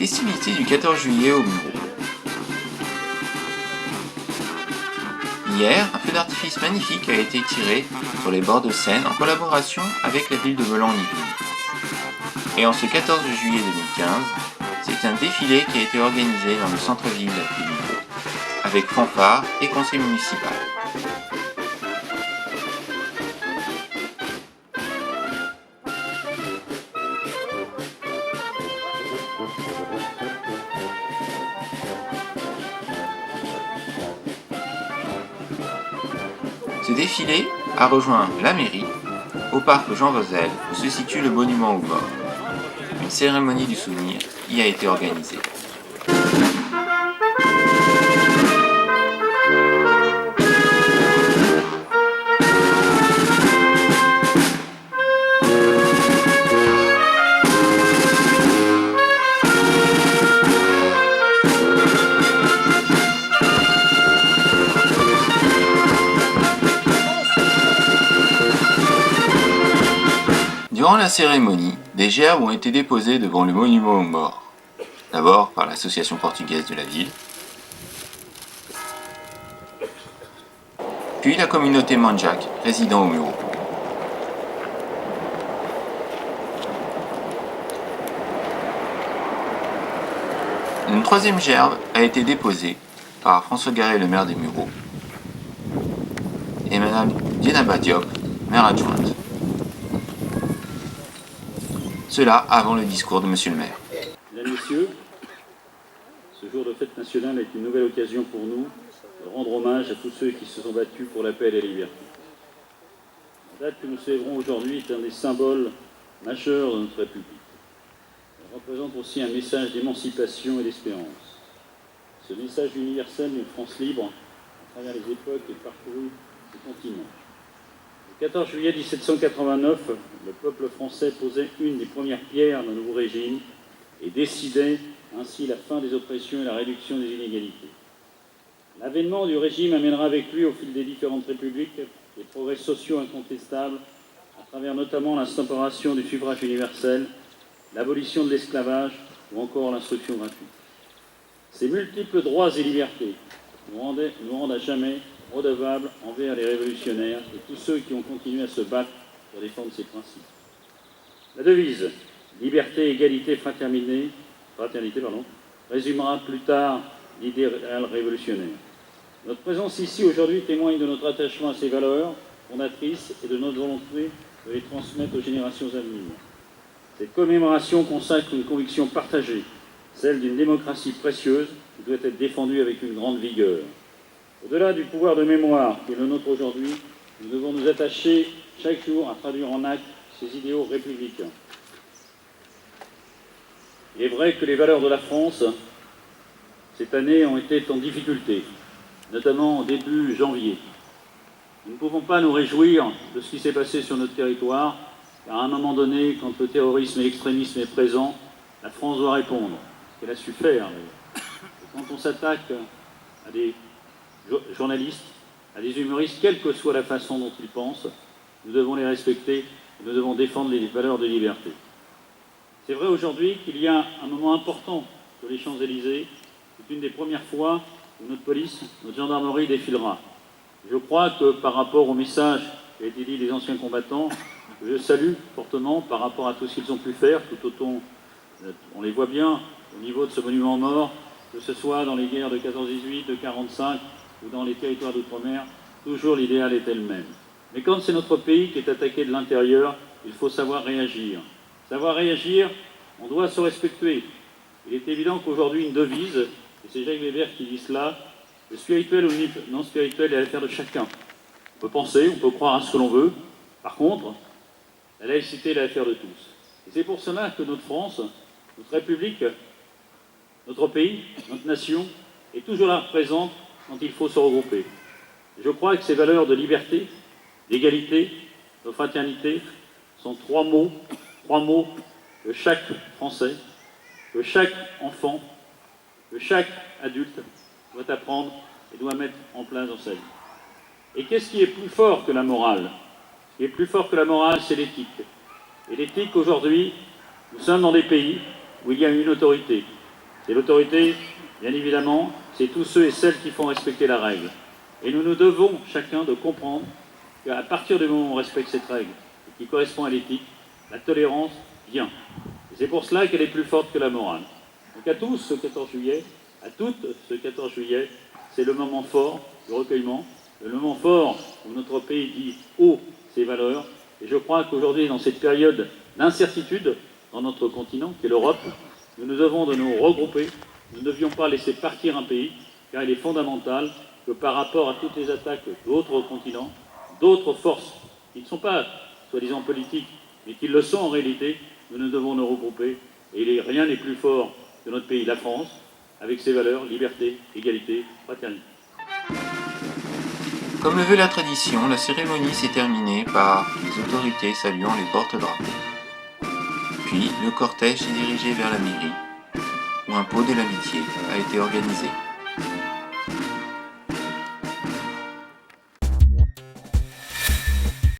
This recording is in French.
Festivités du 14 juillet au Muro. Hier, un feu d'artifice magnifique a été tiré sur les bords de Seine en collaboration avec la ville de Volan-en-Yvelines. Et en ce 14 juillet 2015, c'est un défilé qui a été organisé dans le centre-ville du Muro, avec fanfare et conseil municipal. Ce défilé a rejoint la mairie, au parc Jean Vauzel, où se situe le monument aux morts. Une cérémonie du souvenir y a été organisée. Durant la cérémonie, des gerbes ont été déposées devant le monument aux morts. D'abord par l'association portugaise de la ville, puis la communauté Manjac résidant au Muro. Une troisième gerbe a été déposée par François Garret, le maire des Mureaux, et Madame Dieynaba Diop, maire adjointe. Cela avant le discours de Monsieur le maire. Mesdames, Messieurs, ce jour de fête nationale est une nouvelle occasion pour nous de rendre hommage à tous ceux qui se sont battus pour la paix et la liberté. La date que nous célébrons aujourd'hui est un des symboles majeurs de notre République. Elle représente aussi un message d'émancipation et d'espérance. Ce message universel d'une France libre, à travers les époques et parcouru ce continent. Le 14 juillet 1789, le peuple français posait une des premières pierres d'un nouveau régime et décidait ainsi la fin des oppressions et la réduction des inégalités. L'avènement du régime amènera avec lui, au fil des différentes républiques, des progrès sociaux incontestables, à travers notamment l'instauration du suffrage universel, l'abolition de l'esclavage ou encore l'instruction gratuite. Ces multiples droits et libertés nous rendent à jamais redevables envers les révolutionnaires et tous ceux qui ont continué à se battre pour défendre ces principes. La devise « Liberté, égalité, fraternité » résumera plus tard l'idéal révolutionnaire. Notre présence ici aujourd'hui témoigne de notre attachement à ces valeurs fondatrices et de notre volonté de les transmettre aux générations à venir. Cette commémoration consacre une conviction partagée, celle d'une démocratie précieuse qui doit être défendue avec une grande vigueur. Au-delà du pouvoir de mémoire qui est le nôtre aujourd'hui, nous devons nous attacher chaque jour à traduire en actes ces idéaux républicains. Il est vrai que les valeurs de la France, cette année, ont été en difficulté, notamment au début janvier. Nous ne pouvons pas nous réjouir de ce qui s'est passé sur notre territoire, car à un moment donné, quand le terrorisme et l'extrémisme est présent, la France doit répondre, ce qu'elle a su faire. Et quand on s'attaque à des journalistes, à des humoristes, quelle que soit la façon dont ils pensent, nous devons les respecter et nous devons défendre les valeurs de liberté. C'est vrai aujourd'hui qu'il y a un moment important sur les Champs-Élysées. C'est une des premières fois où notre police, notre gendarmerie défilera. Je crois que par rapport au message qui a été dit des anciens combattants, je salue fortement par rapport à tout ce qu'ils ont pu faire, tout autant, on les voit bien au niveau de ce monument mort, que ce soit dans les guerres de 14-18, de 45 ou dans les territoires d'outre-mer, toujours l'idéal est le même. Mais quand c'est notre pays qui est attaqué de l'intérieur, il faut savoir réagir. Savoir réagir, on doit se respecter. Il est évident qu'aujourd'hui, une devise, et c'est Jacques Weber qui dit cela, le spirituel ou le non spirituel est à l'affaire de chacun. On peut penser, on peut croire à ce que l'on veut. Par contre, la laïcité est à l'affaire de tous. Et c'est pour cela que notre France, notre République, notre pays, notre nation, est toujours là présente quand il faut se regrouper. Et je crois que ces valeurs de liberté, d'égalité, de fraternité sont trois mots que chaque Français, que chaque enfant, que chaque adulte doit apprendre et doit mettre en place dans sa vie. Et qu'est-ce qui est plus fort que la morale? Ce qui est plus fort que la morale, c'est l'éthique. Et l'éthique, aujourd'hui, nous sommes dans des pays où il y a une autorité. Et l'autorité, bien évidemment, c'est tous ceux et celles qui font respecter la règle. Et nous nous devons chacun de comprendre qu'à partir du moment où on respecte cette règle, qui correspond à l'éthique, la tolérance vient. Et c'est pour cela qu'elle est plus forte que la morale. Donc à tous ce 14 juillet, à toutes ce 14 juillet, c'est le moment fort du recueillement, le moment fort où notre pays dit haut ses valeurs. Et je crois qu'aujourd'hui, dans cette période d'incertitude dans notre continent, qui est l'Europe, nous nous devons de nous regrouper. Nous ne devions pas laisser partir un pays, car il est fondamental que par rapport à toutes les attaques d'autres continents, d'autres forces, qui ne sont pas soi-disant politiques, mais qui le sont en réalité, nous devons nous regrouper. Et rien n'est plus fort que notre pays, la France, avec ses valeurs, liberté, égalité, fraternité. Comme le veut la tradition, la cérémonie s'est terminée par les autorités saluant les porte-drapeaux. Puis, le cortège s'est dirigé vers la mairie, où un pot de l'amitié a été organisé.